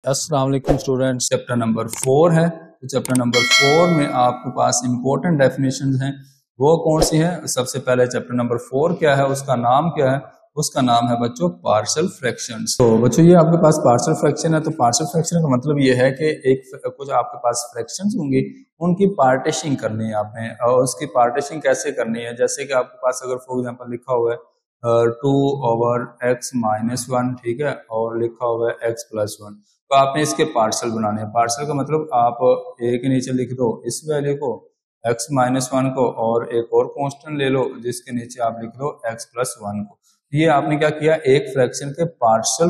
अस्सलाम वालेकुम students, chapter number 4 है। तो चैप्टर नंबर 4 में आपके पास इंपॉर्टेंट डेफिनेशंस हैं। वो कौन सी हैं? सबसे पहले चैप्टर नंबर 4 क्या है, उसका नाम क्या है? उसका नाम है बच्चों पार्शियल फ्रैक्शंस। तो बच्चों ये आपके पास पार्शियल फ्रैक्शन है। तो पार्शियल फ्रैक्शन का मतलब ये है कि कुछ आपके पास फ्रैक्शंस होंगी, उनकी पार्टीशनिंग करनी है आपने। और उसकी पार्टीशनिंग कैसे करनी है? जैसे कि आपके पास अगर फॉर एग्जांपल लिखा हुआ है 2/x-1, ठीक है, और लिखा हुआ है x+1, तो आपने इसके पार्शियल बनाने हैं। पार्शियल का मतलब आप ए के नीचे लिख दो इस वैल्यू को x-1 को, और एक और कांस्टेंट ले लो जिसके नीचे आप लिख दो x+1 को। ये आपने क्या किया, एक फ्रैक्शन के पार्शियल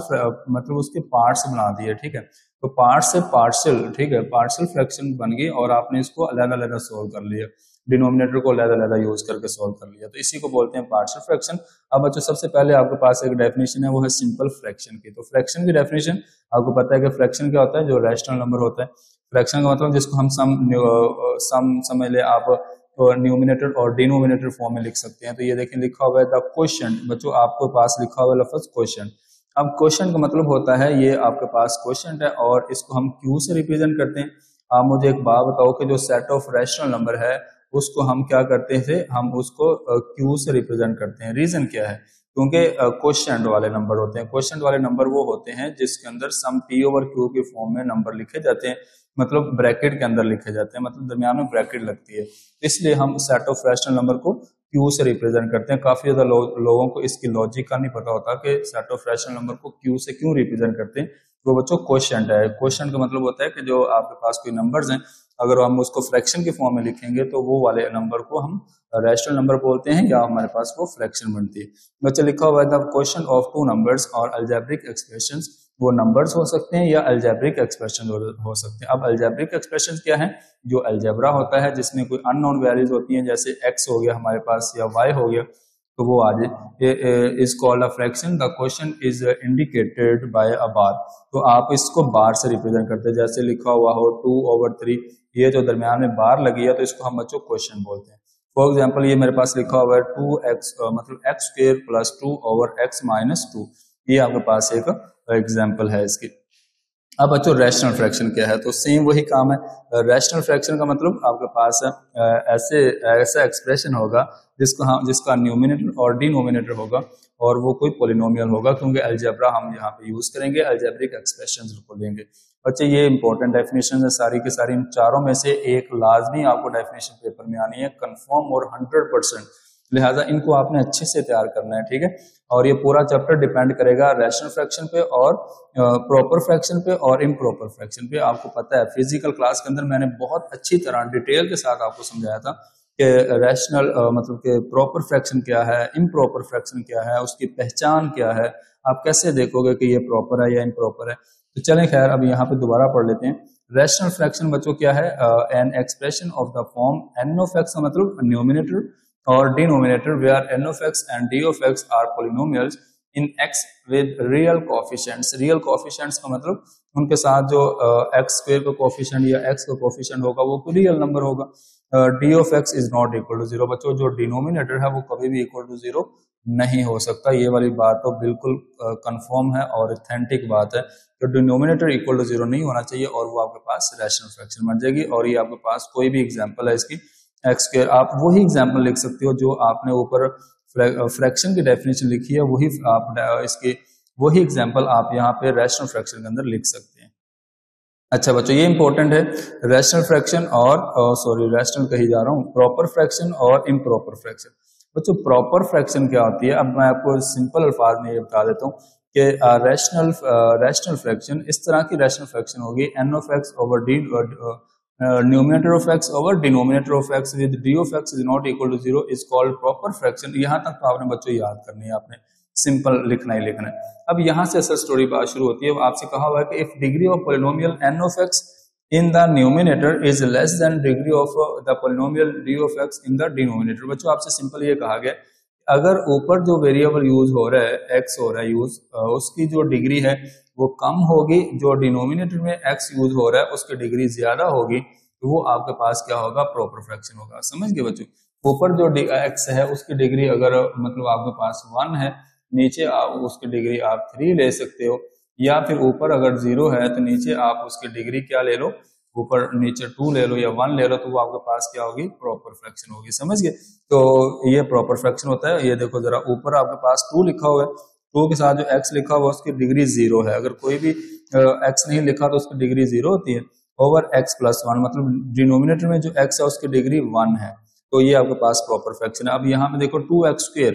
मतलब उसके पार्ट्स बना दिए, ठीक है। तो पार्ट से पार्शियल, ठीक है, पार्शियल फ्रैक्शन बन गई और आपने इसको अलग-अलग सोल्व कर लिया, डिनोमिनेटर को अलग-अलग यूज करके सोल्व कर लिया। तो इसी को बोलते हैं पार्शियल फ्रैक्शन। अब बच्चों सबसे पहले आपके पास एक डेफिनेशन है, वो है सिंपल फ्रैक्शन की। तो फ्रैक्शन की डेफिनेशन आपको पता है कि फ्रैक्शन क्या होता है? जो रैशनल नंबर होता है। फ्रैक्शन का मतलब जिसको हम सम समझ ले आप, न्यूमिनेटर और डिनोमिनेटर फॉर्म में लिख सकते हैं। तो ये देखें लिखा हुआ है द क्वोशिएंट। बच्चों आपके पास लिखा हुआ है लफ्ज क्वोशिएंट। अब क्वोशिएंट का मतलब होता है ये आपके पास क्वोशिएंट है और इसको हम क्यू से रिप्रेजेंट करते हैं। आप मुझे एक बात बताओ कि जो सेट ऑफ रैशनल नंबर है उसको हम क्या करते थे? हम उसको क्यू से रिप्रेजेंट करते हैं। रीजन क्या है? क्योंकि क्वोशिएंट वाले नंबर होते हैं। क्वोशिएंट वाले नंबर वो होते हैं जिसके अंदर सम पी ओवर क्यू के फॉर्म में नंबर लिखे जाते हैं, मतलब ब्रैकेट के अंदर लिखे जाते हैं, मतलब दरमियान में ब्रैकेट लगती है। इसलिए हम सेट ऑफ रैशनल नंबर को क्यू से रिप्रेजेंट करते हैं। काफी ज्यादा लोगों को इसकी लॉजिक का नहीं पता होता कि सेट ऑफ रैशनल नंबर को क्यू से क्यों रिप्रेजेंट करते हैं। तो बच्चों क्वोशिएंट है। क्वोशिएंट का मतलब होता है कि जो आपके पास कोई नंबर्स हैं, अगर हम उसको फ्रैक्शन के फॉर्म में लिखेंगे तो वो वाले नंबर को हम रैशनल नंबर बोलते हैं, या हमारे पास वो फ्रैक्शन बनती है। बच्चे लिखा हुआ है the question of two numbers और अलजेब्रिक एक्सप्रेशंस। वो नंबर्स हो सकते हैं या अलजेब्रिक एक्सप्रेशन हो सकते हैं। अब अलजेब्रिक एक्सप्रेशन क्या है? जो अलजेब्रा होता है जिसमें कोई अननोन वैल्यूज होती हैं, जैसे एक्स हो गया हमारे पास या वाई हो गया, तो वो आ जाए is called a fraction. The question is indicated by a bar. तो आप इसको बार से रिप्रेजेंट करते हैं। जैसे लिखा हुआ हो 2/3, ये जो दरमियान में बार लगी है तो इसको हम बच्चों क्वेश्चन बोलते हैं। फॉर एग्जाम्पल ये मेरे पास लिखा हुआ है 2x मतलब x² + 2/x-2। ये आपके पास एक एग्जाम्पल है इसकी। अब बच्चों रैशनल फ्रैक्शन क्या है? तो सेम वही काम है। रैशनल फ्रैक्शन का मतलब आपके पास ऐसा एक्सप्रेशन होगा जिसका न्यूमिनेटर और डिनोमिनेटर होगा और वो कोई पोलिनोमियल होगा, क्योंकि अलजेब्रा हम यहाँ पे यूज करेंगे, अलजेब्रिक एक्सप्रेशंस को लेंगे। बच्चे ये इंपॉर्टेंट डेफिनेशन है सारी की सारी। इन चारों में से एक लाजमी आपको डेफिनेशन पेपर में आनी है, कंफर्म और 100%। लिहाजा इनको आपने अच्छे से तैयार करना है, ठीक है। और ये पूरा चैप्टर डिपेंड करेगा रैशनल फ्रैक्शन पे और प्रॉपर फ्रैक्शन पे और इम्प्रॉपर फ्रैक्शन पे। आपको पता है फिजिकल क्लास के अंदर मैंने बहुत अच्छी तरह डिटेल के साथ आपको समझाया था कि रैशनल मतलब कि प्रॉपर फ्रैक्शन क्या है, इम्प्रॉपर फ्रैक्शन क्या है, उसकी पहचान क्या है, आप कैसे देखोगे कि ये प्रॉपर है या इम्प्रॉपर है। तो चलें खैर अब यहाँ पे दोबारा पढ़ लेते हैं। रैशनल फ्रैक्शन बच्चों क्या है? An expression of the form n of x का मतलब न्यूमिनेटर और denominator where n of x and d of x are polynomials in x with real coefficients। real coefficients का मतलब उनके साथ जो x² का कोफिशिएंट या x का कोफिशिएंट होगा वो कोई रियल नंबर होगा। d of x is not equal to 0। बच्चों जो डिनोमिनेटर है वो कभी भी इक्वल टू 0 नहीं हो सकता। ये वाली बात तो बिल्कुल कंफर्म है और ऑथेंटिक बात है। तो डिनोमिनेटर इक्वल टू 0 नहीं होना चाहिए और वो आपके पास रैशनल फ्रैक्शन बन जाएगी। और ये आपके पास कोई भी एग्जाम्पल है इसकी x², आप वही एग्जाम्पल लिख सकते हो जो आपने ऊपर फ्रैक्शन की डेफिनेशन लिखी है, वही आप इसके वही एग्जाम्पल आप यहाँ पे रैशनल फ्रैक्शन के अंदर लिख सकते हैं। अच्छा बच्चों ये इंपॉर्टेंट है, रैशनल फ्रैक्शन और रैशनल कही जा रहा हूँ, प्रॉपर फ्रैक्शन और इम्प्रॉपर फ्रैक्शन। बच्चों प्रॉपर फ्रैक्शन क्या होती है? अब मैं आपको सिंपल अल्फाज में ये बता देता हूँ कि रैशनल फ्रैक्शन इस तरह की रैशनल फ्रैक्शन होगी n of x over d numerator of x over denominator of x with d of x is not equal to 0 is called proper fraction. यहाँ तक तो आपने बच्चों याद करनी है, आपने सिंपल लिखना ही लिखना है। अब यहाँ से असल स्टोरी बात शुरू होती है। आपसे कहा हुआ है कि if degree of polynomial n of x in the numerator is less than degree of the polynomial d of x in the denominator. बच्चों आपसे सिंपल ये कहा गया अगर ऊपर जो वेरिएबल यूज हो रहा है x हो रहा है यूज, उसकी जो डिग्री है वो कम होगी, जो डिनोमिनेटर में x यूज हो रहा है उसकी डिग्री ज्यादा होगी, तो वो आपके पास क्या होगा? प्रॉपर फ्रैक्शन होगा। समझ गए बच्चों? ऊपर जो x है उसकी डिग्री अगर मतलब आपके पास 1 है, नीचे उसकी डिग्री आप 3 ले सकते हो, या फिर ऊपर अगर 0 है तो नीचे आप उसकी डिग्री क्या ले लो, ऊपर नीचे 2 ले लो या 1 ले लो, तो वो आपके पास क्या होगी, प्रॉपर फ्रैक्शन होगी। समझ गए? तो ये प्रॉपर फ्रैक्शन होता है। ये देखो जरा, ऊपर आपके पास 2 लिखा हुआ है, 2 के साथ जो x लिखा हुआ है उसकी डिग्री 0 है। अगर कोई भी x नहीं लिखा तो उसकी डिग्री 0 होती है। ओवर x+1 मतलब डिनोमिनेटर में जो x है उसकी डिग्री 1 है, तो ये आपके पास प्रॉपर फ्रैक्शन है। अब यहाँ पे देखो 2x²,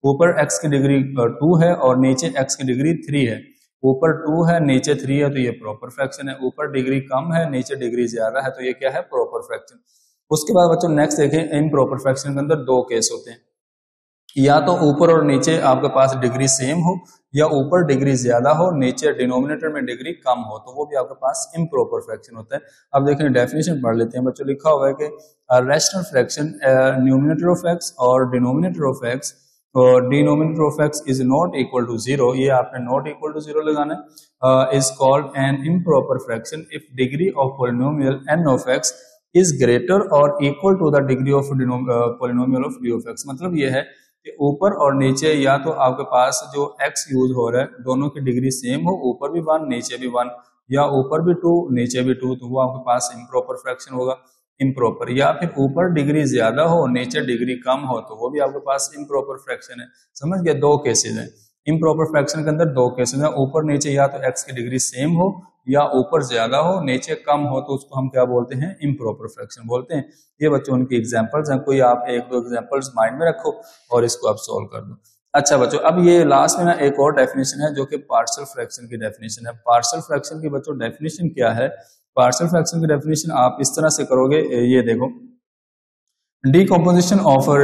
ऊपर x की डिग्री 2 है और नीचे x की डिग्री 3 है। ऊपर 2 है नीचे 3 है, तो ये प्रॉपर फ्रैक्शन है। ऊपर डिग्री कम है नीचे डिग्री ज्यादा है, तो ये क्या है, प्रॉपर फ्रैक्शन। उसके बाद बच्चों नेक्स्ट देखें, इम्प्रॉपर फ्रैक्शन के अंदर 2 केस होते हैं, या तो ऊपर और नीचे आपके पास डिग्री सेम हो, या ऊपर डिग्री ज्यादा हो नीचे डिनोमिनेटर में डिग्री कम हो, तो वो भी आपके पास इम्प्रॉपर फ्रैक्शन होता है। अब देखें डेफिनेशन पढ़ लेते हैं बच्चों। लिखा हुआ है कि rational fraction numerator of X और डिनोमिनेटर ऑफ एक्स और denominator of X is not equal to 0, ये आपने नॉट इक्वल टू 0 लगाना है, is called an improper fraction if degree of polynomial N of X is greater और equal to the degree of polynomial of D of X. मतलब ये है कि ऊपर और नीचे या तो आपके पास जो x यूज हो रहा है दोनों की डिग्री सेम हो, ऊपर भी 1 नीचे भी 1, या ऊपर भी 2 नीचे भी 2, तो वो आपके पास इम्प्रॉपर फ्रैक्शन होगा, इम्प्रॉपर। या फिर ऊपर डिग्री ज्यादा हो नीचे डिग्री कम हो, तो वो भी आपके पास इम्प्रॉपर फ्रैक्शन है। समझ गए? 2 केसेस हैं इम्प्रॉपर फ्रैक्शन के अंदर, 2 केसेस हैं। ऊपर नीचे या तो x की डिग्री सेम हो या ऊपर ज्यादा हो नीचे कम हो, तो उसको हम क्या बोलते हैं, इम्प्रॉपर फ्रैक्शन बोलते हैं। ये बच्चों उनकी एग्जांपल्स हैं, कोई आप 1-2 एग्जांपल्स माइंड में रखो और इसको आप सॉल्व कर दो। अच्छा बच्चों, अब ये लास्ट में ना एक और डेफिनेशन है जो कि पार्शियल फ्रैक्शन की डेफिनेशन है। पार्शियल फ्रैक्शन की बच्चों डेफिनेशन क्या है? पार्शियल फ्रैक्शन की डेफिनेशन आप इस तरह से करोगे, ये देखो, decomposition of a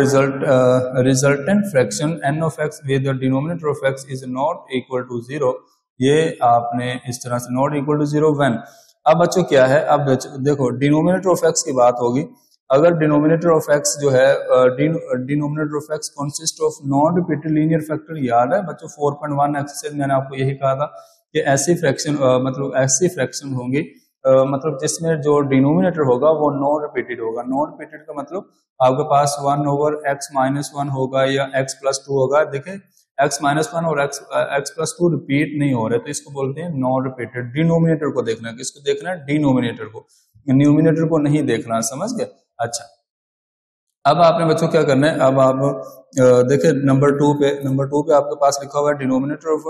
resultant fraction n of x with the denominator of x is not equal to 0, ये आपने इस तरह से not equal to 0 when। अब बच्चों क्या है, अब देखो डिनोमिनेटर ऑफ x की बात होगी। अगर डिनोमिनेटर ऑफ x जो है, denominator of x consist of non repeated linear factor. याद है बच्चों 4.1 एक्सरसाइज मैंने आपको यही कहा था कि ऐसी फ्रैक्शन मतलब ऐसी फ्रैक्शन होंगी मतलब जिसमें जो डिनोमिनेटर होगा वो नॉन रिपीटेड होगा। नॉन रिपीटेड का मतलब आपके पास 1/x-1 होगा या x+2 होगा। देखें x-1 और x+2 रिपीट नहीं हो रहे, तो इसको बोलते हैं नॉन रिपीटेड। डिनोमिनेटर को देखना है, किसको देखना है, डिनोमिनेटर को, न्यूमिनेटर को नहीं देखना। समझ गए? अच्छा, अब आपने बच्चों क्या करना है, अब आप देखिए नंबर 2 पे आपके पास लिखा हुआ है denominator of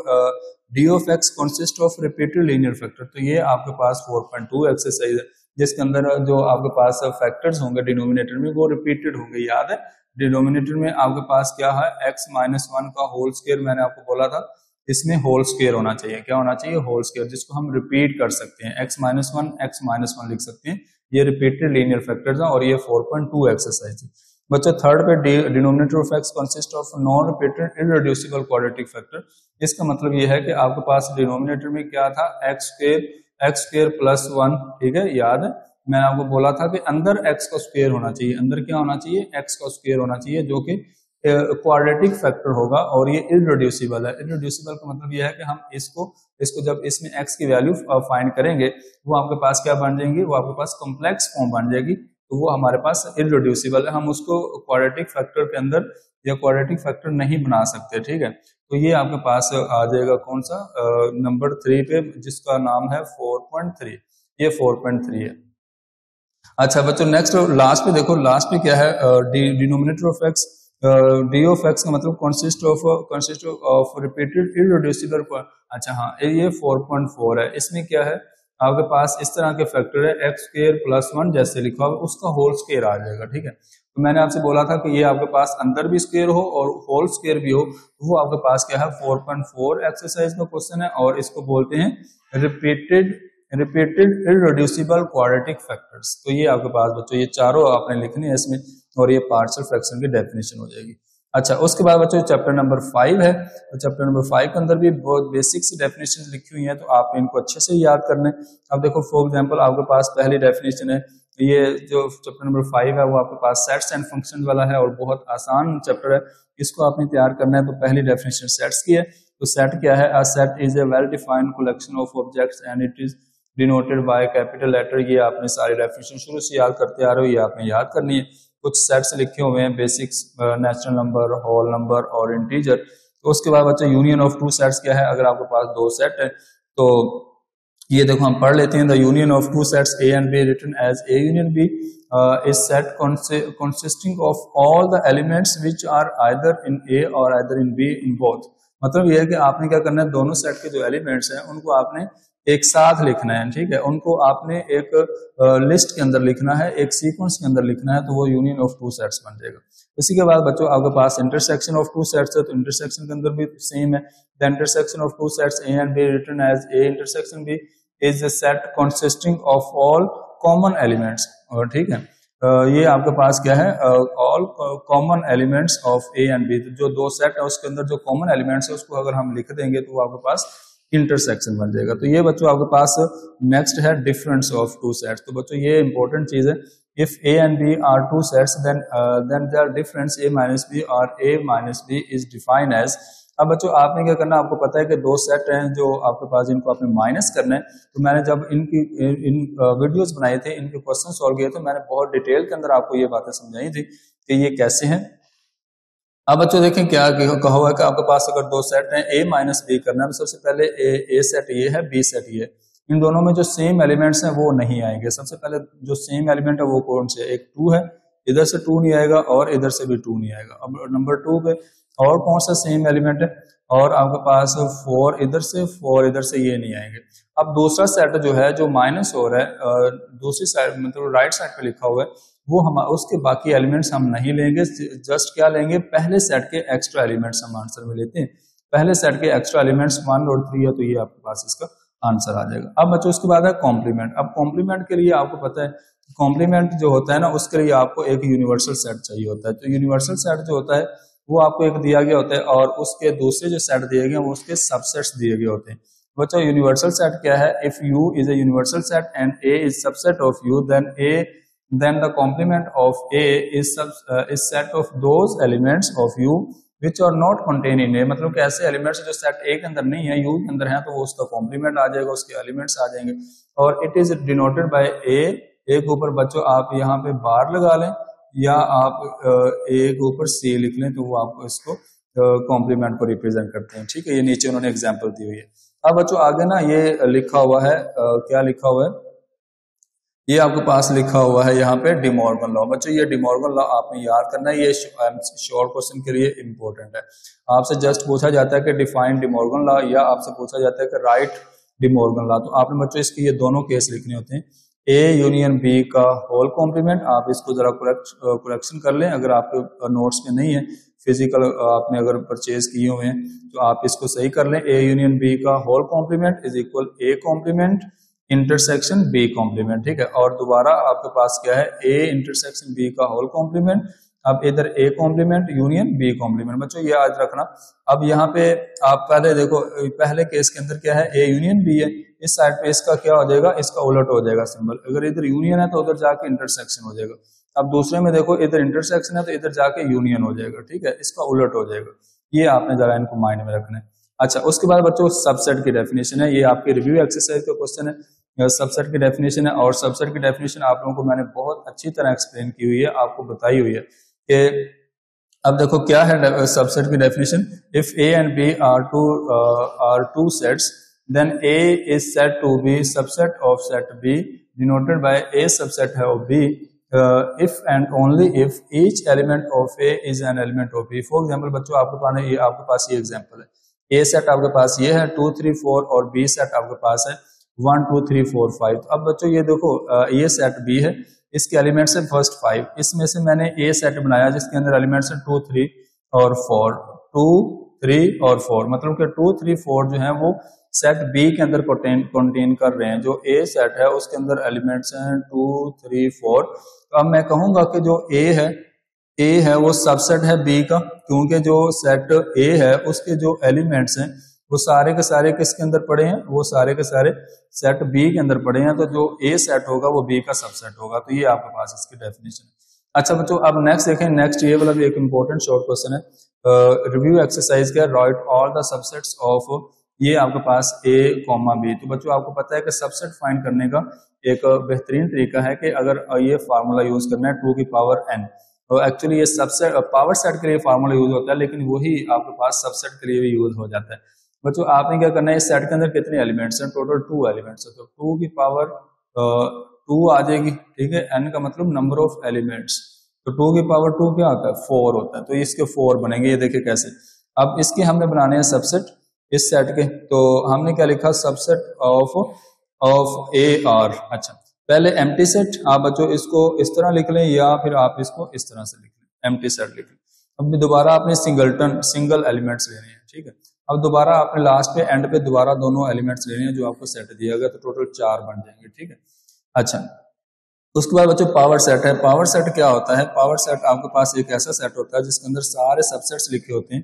D of x consist of repeated linear factor. तो ये आपके पास 4.2 एक्सरसाइज है जिसके अंदर जो आपके पास फैक्टर्स होंगे डिनोमिनेटर में वो रिपीटेड होंगे। याद है डिनोमिनेटर में आपके पास क्या है, x-1 का होल स्क्वायर, मैंने आपको बोला था इसमें होल स्क्वायर होना चाहिए। क्या होना चाहिए? होल स्क्वायर, जिसको हम रिपीट कर सकते हैं। x-1 लिख सकते हैं, ये रिपीटेड लीनियर फैक्टर्स हैं और ये 4.2 एक्सरसाइज है। बच्चों थर्ड पे denominator of x consist of non repeated irreducible quadratic factor. इसका मतलब ये है कि आपके पास डिनोमिनेटर में क्या था, x² प्लस 1। ठीक है, याद है मैंने आपको बोला था कि अंदर x का स्क्वायर होना चाहिए, अंदर क्या होना चाहिए, x का स्क्वायर होना चाहिए, जो कि क्वाड्रेटिक फैक्टर होगा और ये इररेड्यूसिबल है। इररेड्यूसिबल का मतलब ये है कि हम इसको जब इसमें x की वैल्यू फाइंड करेंगे वो आपके पास क्या बन जाएंगे, वो आपके पास कॉम्प्लेक्स फॉर्म बन जाएगी, तो वो हमारे पास इररेड्यूसिबल है। हम उसको क्वाड्रेटिक फैक्टर के अंदर या क्वाड्रेटिक फैक्टर नहीं बना सकते। ठीक है, तो ये आपके पास आ जाएगा कौन सा, नंबर 3 पे, जिसका नाम है 4.3। ये 4.3 है। अच्छा बच्चों नेक्स्ट लास्ट पे देखो, लास्ट पे क्या है, denominator of x, D of x का मतलब कंसिस्ट ऑफ रिपीटेड इररेड्यूसिबल। अच्छा हाँ, ये 4.4 है। इसमें क्या है, आपके पास इस तरह के फैक्टर है x² प्लस 1 जैसे लिखा हुआ, उसका होल स्क्वायर आ जाएगा। ठीक है, तो मैंने आपसे बोला था कि ये आपके पास अंदर भी स्क्वायर हो और होल स्क्वायर भी हो, तो वो आपके पास क्या है, 4.4 एक्सरसाइज का क्वेश्चन है और इसको बोलते हैं रिपीटेड इररेड्यूसिबल क्वाड्रेटिक फैक्टर्स। तो ये आपके पास बच्चों ये चारों आपने लिखने हैं इसमें, और ये पार्शियल फ्रैक्शन की डेफिनेशन हो जाएगी। अच्छा, उसके बाद बच्चों चैप्टर नंबर 5 है, तो चैप्टर नंबर 5 के अंदर भी बहुत बेसिक सी डेफिनेशन लिखी हुई है, तो आप इनको अच्छे से याद करने। अब देखो फॉर एग्जांपल आपके पास पहली डेफिनेशन है, ये जो चैप्टर नंबर 5 है वो आपके पास सेट्स एंड फंक्शन वाला है और बहुत आसान चैप्टर है, इसको आपने तैयार करना है। तो पहली डेफिनेशन सेट्स की है, तो सेट क्या है, a set is a well defined collection of objects and it is denoted by capital letter. ये आपने सारी डेफिनेशन शुरू से याद करते आ रहे हो, ये आपने याद करनी है। कुछ सेट्स लिखे हुए हैं, basics, natural number, whole number और इंटीजर। तो उसके बाद बच्चा यूनियन ऑफ टू सेट्स क्या है, अगर आपके पास दो सेट है तो ये देखो हम पढ़ लेते हैं, the union of two sets A and B written as A union B is set consisting of all the elements which are either in A और either in B in both. मतलब ये है कि आपने क्या करना है, दोनों सेट के जो एलिमेंट्स हैं उनको आपने एक साथ लिखना है, ठीक है, उनको आपने एक लिस्ट के अंदर लिखना है, एक सीक्वेंस के अंदर लिखना है, तो वो यूनियन ऑफ टू सेट्स बन जाएगा। इसी के बाद बच्चों आपके पास इंटरसेक्शन ऑफ टू सेट्स है, तो इंटरसेक्शन के अंदर भी सेम है, the intersection of two sets A and B written as A intersection B is a set consisting of all common elements. और ठीक है, ये आपके पास क्या है, all common elements of A and B, जो दो सेट है उसके अंदर जो कॉमन एलिमेंट्स है उसको अगर हम लिख देंगे तो आपके पास इंटरसेक्शन बन जाएगा। तो ये बच्चों आपके पास नेक्स्ट है डिफरेंस ऑफ टू सेट्स। तो बच्चों ये इंपॉर्टेंट चीज है, if A and B are two sets then their difference A minus B और A minus B is defined as. अब बच्चों आपने क्या करना, आपको पता है कि दो सेट हैं जो आपके पास, इनको आपने माइनस करना है। तो मैंने जब इन वीडियोस बनाए थे, इनके क्वेश्चन सॉल्व किए, तो मैंने बहुत डिटेल के अंदर आपको ये बातें समझाई थी कि ये कैसे हैं। अब बच्चों देखें क्या कहा हुआ है कि आपके पास अगर दो सेट हैं, ए माइनस बी करना है, तो सबसे पहले ए सेट ये है, बी सेट ये है, इन दोनों में जो सेम एलिमेंट्स हैं वो नहीं आएंगे। सबसे पहले जो सेम एलिमेंट है वो कौन से, एक 2 है, इधर से 2 नहीं आएगा और इधर से भी 2 नहीं आएगा। अब नंबर 2 पे और कौन सा सेम एलिमेंट है, और आपके पास 4 इधर से 4 इधर से, ये नहीं आएंगे। अब दूसरा सेट जो है जो माइनस हो रहा है, दूसरी साइड मतलब राइट साइड पे लिखा हुआ है, वो हम उसके बाकी एलिमेंट्स हम नहीं लेंगे, जस्ट क्या लेंगे, पहले सेट के एक्स्ट्रा एलिमेंट्स हम आंसर में लेते हैं। पहले सेट के एक्स्ट्रा एलिमेंट्स 1 और 3 है, तो ये आपके पास इसका आंसर आ जाएगा। अब बच्चों उसके बाद है कॉम्प्लीमेंट। अब कॉम्प्लीमेंट के लिए आपको पता है, कॉम्प्लीमेंट जो होता है ना, उसके लिए आपको एक यूनिवर्सल सेट चाहिए होता है। तो यूनिवर्सल सेट जो होता है वो आपको एक दिया गया होता है, और उसके दूसरे जो सेट दिए गए वो उसके सबसेट्स दिए गए होते हैं। बच्चों यूनिवर्सल सेट क्या है, if you is a universal set and A is subset of you, then the complement of A is set of those elements of U which are not contained in A। मतलब कि ऐसे elements जो set A के अंदर नहीं है, U के अंदर है, तो वो उसका कॉम्प्लीमेंट आ जाएगा, उसके एलिमेंट्स आ जाएंगे। और it is denoted bye A। A के ऊपर बच्चों आप यहाँ पे बार लगा लें, या आप A के ऊपर C लिख लें, तो वो आपको इसको कॉम्प्लीमेंट को रिप्रेजेंट करते हैं। ठीक है, ये नीचे उन्होंने एग्जाम्पल दी हुई है। अब बच्चों आगे ना ये लिखा हुआ है, क्या लिखा हुआ है, ये आपके पास लिखा हुआ है यहाँ पे डी मॉर्गन लॉ। बच्चों ये डी मॉर्गन लॉ आपने याद करना है, ये शॉर्ट क्वेश्चन के लिए इंपॉर्टेंट है। आपसे जस्ट पूछा जाता है कि डिफाइन डी मॉर्गन लॉ, या आपसे पूछा जाता है कि राइट डी मॉर्गन लॉ। तो आपने बच्चों इसके ये दोनों केस लिखने होते हैं, ए यूनियन बी का होल कॉम्प्लीमेंट। आप इसको जरा करेक्शन कर लें, अगर आपके नोट्स में नहीं है, फिजिकल आपने अगर परचेज किए हुए हैं तो आप इसको सही कर लें। ए यूनियन बी का whole complement is equal A complement intersection B complement. ठीक है, और दोबारा आपके पास क्या है, ए इंटरसेक्शन बी का होल कॉम्प्लीमेंट। अब इधर A complement union B complement. बच्चों ये याद रखना। अब यहाँ पे आप पहले देखो, पहले केस के अंदर क्या है, ए यूनियन बी है, इस साइड पे इसका क्या हो जाएगा, इसका उलट हो जाएगा सिंबल। अगर इधर यूनियन है तो उधर जाके इंटरसेक्शन हो जाएगा। अब दूसरे में देखो, इधर इंटरसेक्शन है तो इधर जाके यूनियन हो जाएगा। ठीक है, इसका उलट हो जाएगा। ये आपने जरा इनको माइंड में रखना है। अच्छा, उसके बाद बच्चों सबसेट की डेफिनेशन है, ये आपके रिव्यू एक्सरसाइज का क्वेश्चन है। सबसेट की डेफिनेशन है, और सबसेट की डेफिनेशन आप लोगों को मैंने बहुत अच्छी तरह एक्सप्लेन की हुई है, आपको बताई हुई है कि अब देखो क्या है सबसेट की definition. If A and B are two sets, then A is said to be subset of set B denoted by A subset है of B if and only if each element of A is an element of B. For example बच्चों आपके पास ये example है, ए set आपके पास ये है 2 3 4, और B set आपके पास है 1 2 3 4 5। अब बच्चों ये देखो, ये सेट बी है, इसके एलिमेंट्स है फर्स्ट 5, इसमें से मैंने ए सेट बनाया जिसके अंदर एलिमेंट्स है 2 3 और 4, 2 3 और 4। मतलब कि 2 3 4 जो है वो सेट बी के अंदर कंटेन कर रहे हैं। जो ए सेट है उसके अंदर एलिमेंट्स हैं 2 3 4। तो अब मैं कहूंगा कि जो ए है वो सबसेट है बी का, क्योंकि जो सेट ए है उसके जो एलिमेंट्स हैं वो सारे के सारे किसके अंदर पड़े हैं, वो सारे के सारे सेट बी के अंदर पड़े हैं। तो जो ए सेट होगा वो बी का सबसेट होगा। तो ये आपके पास इसकी डेफिनेशन है। अच्छा बच्चों, अब नेक्स्ट देखें, नेक्स्ट ये वाला भी एक इंपॉर्टेंट शॉर्ट क्वेश्चन है। रिव्यू एक्सरसाइज का right all the subsets of, ये आपके पास ए कॉमा बी। तो बच्चों आपको पता है कि सबसेट फाइंड करने का एक बेहतरीन तरीका है कि अगर ये फार्मूला यूज करना है 2 की पावर n। तो एक्चुअली ये सबसेट पावर सेट के लिए फार्मूला यूज होता है, लेकिन वही आपके पास सबसेट के लिए भी यूज हो जाता है। बच्चों आपने क्या करना है, इस सेट के अंदर कितने एलिमेंट्स हैं, टोटल 2 एलिमेंट्स है, तो 2 की पावर 2 आ जाएगी, ठीक है। n का मतलब नंबर ऑफ एलिमेंट्स, तो 2 की पावर 2 क्या होता है, 4 होता है, तो इसके 4 बनेंगे। ये देखिए कैसे, अब इसके हमने बनाने हैं सबसेट इस सेट के, तो हमने क्या लिखा, सबसेट ऑफ ए आर। अच्छा, पहले एम्प्टी सेट, आप बच्चों इसको इस तरह लिख लें या फिर आप इसको इस तरह से लिख लें, एम्प्टी सेट लिख लें। अब दोबारा आपने सिंगल एलिमेंट्स लेने हैं, ठीक है। अब दोबारा आपने लास्ट पे एंड पे दोबारा दोनों एलिमेंट्स लेने हैं जो आपको सेट दिया गया, तो टोटल 4 बन जाएंगे, ठीक है। अच्छा, उसके बाद बच्चों पावर सेट है। पावर सेट क्या होता है, पावर सेट आपके पास एक ऐसा सेट होता है जिसके अंदर सारे सबसेट्स लिखे होते हैं,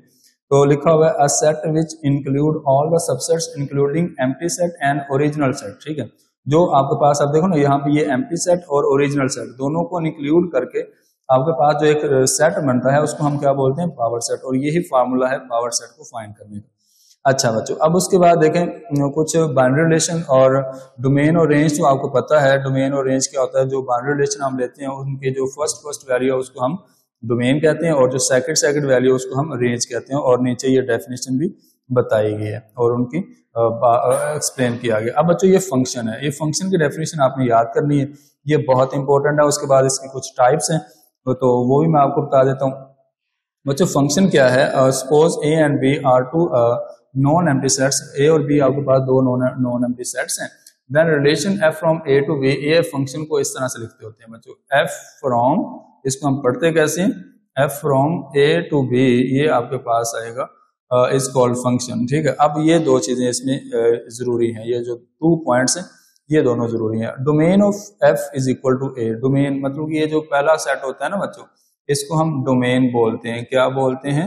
तो लिखा हुआ है a set which include all the subsets including empty set and original set, ठीक है। जो आपके पास, आप देखो ना यहाँ पे ये एम्प्टी सेट और ओरिजिनल सेट दोनों को इंक्लूड करके आपके पास जो एक सेट बनता है उसको हम क्या बोलते हैं, पावर सेट, और यही फार्मूला है पावर सेट को फाइंड करने का। अच्छा बच्चों, अब उसके बाद देखें कुछ बाइनरी रिलेशन और डोमेन और रेंज, तो आपको पता है डोमेन और रेंज क्या होता है। जो बाइनरी रिलेशन हम लेते हैं उनके जो फर्स्ट वैल्यू है उसको हम डोमेन कहते हैं, और जो सेकंड वैल्यू है उसको हम रेंज कहते हैं, और नीचे ये डेफिनेशन भी बताई गई है और उनकी एक्सप्लेन किया गया। अब बच्चों ये फंक्शन है, ये फंक्शन की डेफिनेशन आपने याद करनी है, ये बहुत इंपॉर्टेंट है। उसके बाद इसकी कुछ टाइप्स हैं, तो वो भी मैं आपको बता देता हूँ। बच्चों फंक्शन क्या है, suppose A and B are two non empty sets, A और बी आपके पास दो नॉन एम्प्टी सेट्स हैं, then relation F from A to B, ये फंक्शन को इस तरह से लिखते होते हैं बच्चों, एफ फ्रॉम, इसको हम पढ़ते कैसे, f from A to B, ये आपके पास आएगा इज कॉल्ड फंक्शन, ठीक है। अब ये दो चीजें इसमें जरूरी हैं, ये जो 2 पॉइंट्स हैं ये दोनों जरूरी हैं। Domain of f is equal to A, domain मतलब कि ये जो पहला सेट होता है ना बच्चों, इसको हम डोमेन बोलते हैं, क्या बोलते हैं,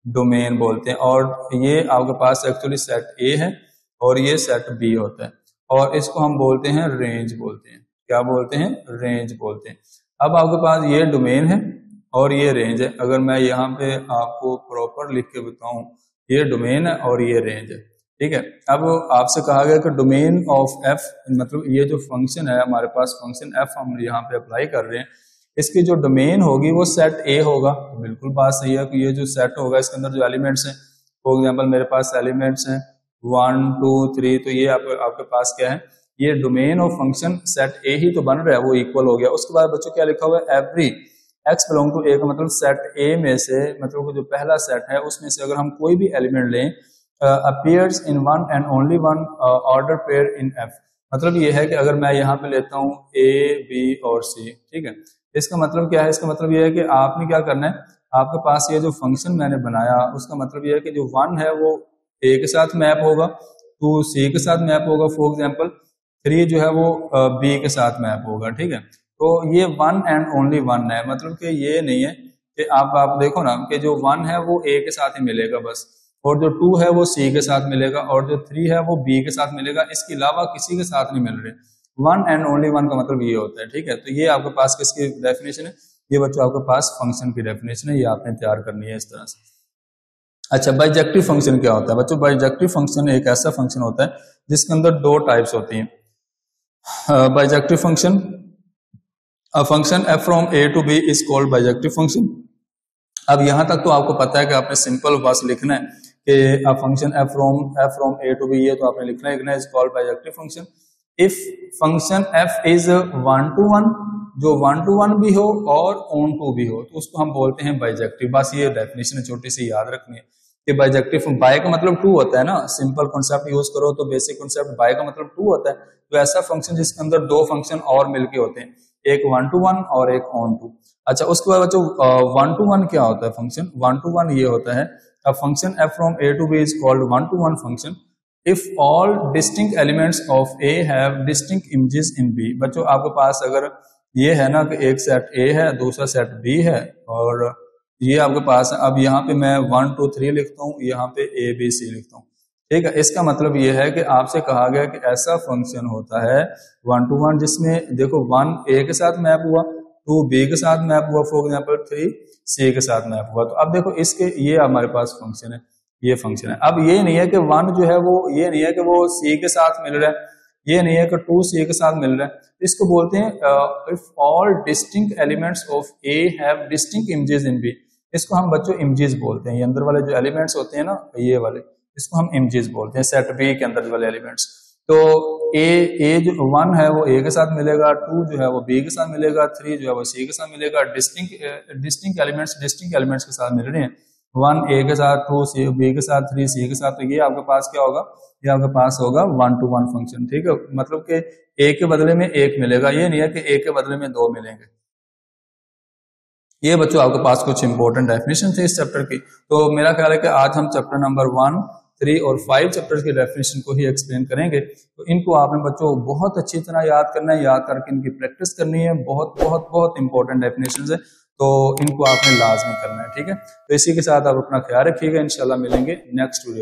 डोमेन बोलते हैं। और ये आपके पास एक्चुअली सेट ए है और ये सेट बी होता है, और इसको हम बोलते हैं रेंज बोलते हैं, क्या बोलते हैं, रेंज बोलते हैं। अब आपके पास ये डोमेन है और ये रेंज है। अगर मैं यहाँ पे आपको प्रॉपर लिख के बताऊं, ये डोमेन है और ये रेंज है, ठीक है। अब आपसे कहा गया कि डोमेन ऑफ एफ, मतलब ये जो फंक्शन है हमारे पास, फंक्शन एफ हम यहाँ पे अप्लाई कर रहे हैं, इसकी जो डोमेन होगी वो सेट ए होगा। बिल्कुल बात सही है कि ये जो सेट होगा इसके अंदर जो एलिमेंट्स हैं, फॉर एग्जांपल मेरे पास एलिमेंट्स हैं 1 2 3, तो ये आपके पास क्या है, ये domain of function set A ही तो बन रहा है, वो इक्वल हो गया। उसके बाद बच्चों क्या लिखा हुआ है, एवरी एक्स बिलोंग टू ए का मतलब सेट ए में से, मतलब जो पहला सेट है उसमें से अगर हम कोई भी एलिमेंट लें, appears in one and only one order pair in F, मतलब ये है कि अगर मैं यहाँ पे लेता हूँ ए बी और सी, ठीक है, इसका मतलब क्या है, इसका मतलब ये है कि आपने क्या करना है, आपके पास ये जो फंक्शन मैंने बनाया उसका मतलब ये है कि जो 1 है वो ए के साथ मैप होगा, 2 सी के साथ मैप होगा, फॉर एग्जांपल 3 जो है वो बी के साथ मैप होगा, ठीक है। तो ये 1 एंड ओनली 1 है, मतलब कि ये नहीं है कि आप देखो ना कि जो 1 है वो ए के साथ ही मिलेगा बस, और जो 2 है वो सी के साथ मिलेगा, और जो 3 है वो बी के साथ मिलेगा, इसके अलावा किसी के साथ नहीं मिल रहे। 1 एंड ओनली 1 का मतलब ये होता है, ठीक है। तो ये आपके पास किसकी डेफिनेशन है, ये बच्चों आपके पास फंक्शन की डेफिनेशन है, ये आपने तैयार करनी है इस तरह से। अच्छा, बाइजेक्टिव फंक्शन क्या होता है बच्चों, बाइजेक्टिव फंक्शन एक ऐसा फंक्शन होता है जिसके अंदर 2 टाइप्स होती हैं। Bijective function, a function f from A to B is called bijective function. अब यहां तक तो आपको पता है कि आपने सिंपल बस लिखना है कि a function f from A to B, ये तो आपने लिखना है is called bijective function. If function f is 1 to 1, जो 1 to 1 भी हो और ऑन टू भी हो, तो उसको हम बोलते हैं बाइजेक्टिव। बस ये डेफिनेशन छोटी सी याद रखनी है कि बाइजेक्टिव, बाय का मतलब 2 होता है ना, सिंपल कॉन्सेप्ट यूज करो तो बेसिक कॉन्सेप्ट, बाय का मतलब 2 होता है, तो ऐसा फंक्शन जिसके अंदर 2 फंक्शन और मिलके होते हैं, एक 1 to 1 और एक ऑन टू। अच्छा, उसके बाद बच्चों 1 to 1 क्या होता है फंक्शन, 1 to 1 ये होता है a function f from A to B is called 1 to 1 function if all distinct elements of A have distinct images in B. बच्चों आपके पास अगर ये है ना कि एक सेट ए है, दूसरा सेट बी है, और ये आपके पास, अब यहाँ पे मैं 1 2 3 लिखता हूँ, यहाँ पे ए बी सी लिखता हूँ, ठीक है। इसका मतलब ये है कि आपसे कहा गया कि ऐसा फंक्शन होता है 1 to 1 जिसमें देखो 1 ए के साथ मैप हुआ, 2 बी के साथ मैप हुआ, फॉर एग्जाम्पल 3 सी के साथ मैप हुआ। तो अब देखो इसके, ये हमारे पास फंक्शन है, ये फंक्शन है। अब ये नहीं है कि 1 जो है वो, ये नहीं है कि वो सी के साथ मिल रहा है, ये नहीं है कि 2 सी के साथ मिल रहा है, इसको बोलते हैं if all distinct elements of A have distinct images in B, इसको हम बच्चों इमेजेस बोलते हैं। ये अंदर वाले जो एलिमेंट्स होते हैं ना, ये वाले, इसको हम इमेजेस बोलते हैं, सेट बी के अंदर वाले एलिमेंट्स। तो ए जो 1 है वो ए के साथ मिलेगा, 2 जो है वो बी के साथ मिलेगा, 3 जो है वो सी के साथ मिलेगा। डिस्टिंक्ट एलिमेंट्स के साथ मिल रहे हैं, 1 ए के साथ, 2 सी बी के साथ, 3 सी के साथ। तो ये आपके पास क्या होगा, ये आपके पास होगा 1 to 1 फंक्शन, ठीक है। मतलब कि ए के बदले में 1 मिलेगा, ये नहीं है कि ए के बदले में 2 मिलेंगे। ये बच्चों आपके पास कुछ इंपॉर्टेंट डेफिनेशन थे इस चैप्टर की। तो मेरा ख्याल है कि आज हम चैप्टर नंबर 1, 3 और 5 चैप्टर की डेफिनेशन को ही एक्सप्लेन करेंगे। तो इनको आपने बच्चों बहुत अच्छी तरह याद करना है, याद करके इनकी प्रैक्टिस करनी है। बहुत बहुत बहुत इंपॉर्टेंट डेफिनेशन है, तो इनको आपने लाजमी करना है, ठीक है। तो इसी के साथ आप अपना ख्याल रखिएगा, इंशाल्लाह मिलेंगे नेक्स्ट वीडियो।